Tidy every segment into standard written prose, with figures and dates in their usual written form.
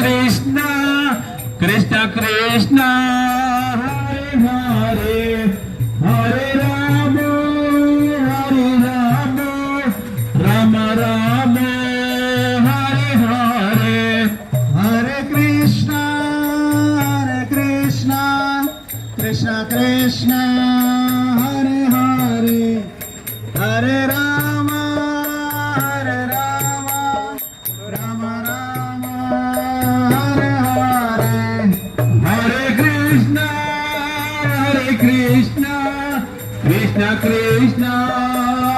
Krishna Krishna Krishna Hare Hare Hare Ram Ram Ram Hare Hare Hare Krishna Krishna Krishna Hare Hare Hare Ram Ram Ram Hare Hare Hare Krishna Krishna Krishna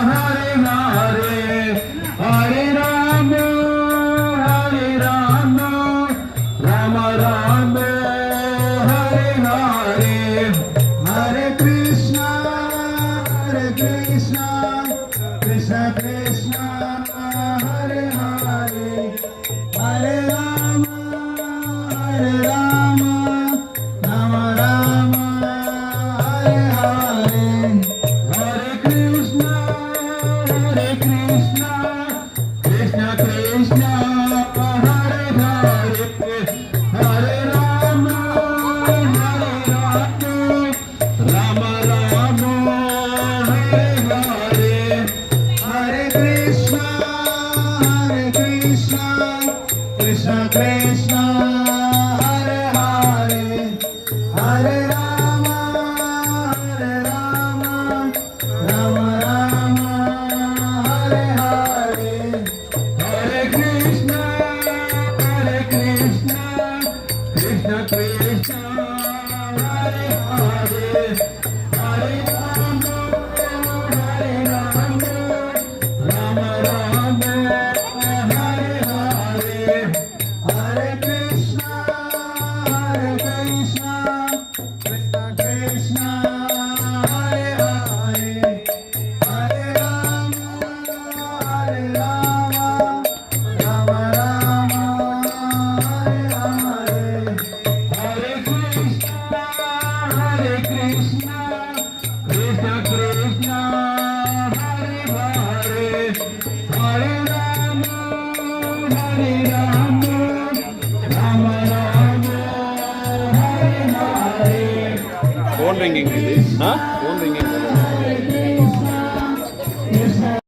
Hare Hare Hare Ram Ram Ram Hare Hare Hare Krishna Krishna Krishna Hare Hare Hare Ram Ram Ram Hare Hare Hare Krishna Krishna Krishna Hare Hare Hare Ram Ram Hare Hare Hare Krishna Krishna Krishna Hare Hare Hare Ram Ram Ram Hare Hare Hare Krishna Krishna Krishna Hare Hare Hare Ram Ram Hare Hare Hare Krishna Krishna Krishna Hare Hare Hare Ram Ram Ram Hare Hare Hare Krishna Krishna Krishna Hare Hare Hare Ram Ram Hare Hare phone ringing ఇది phone ringing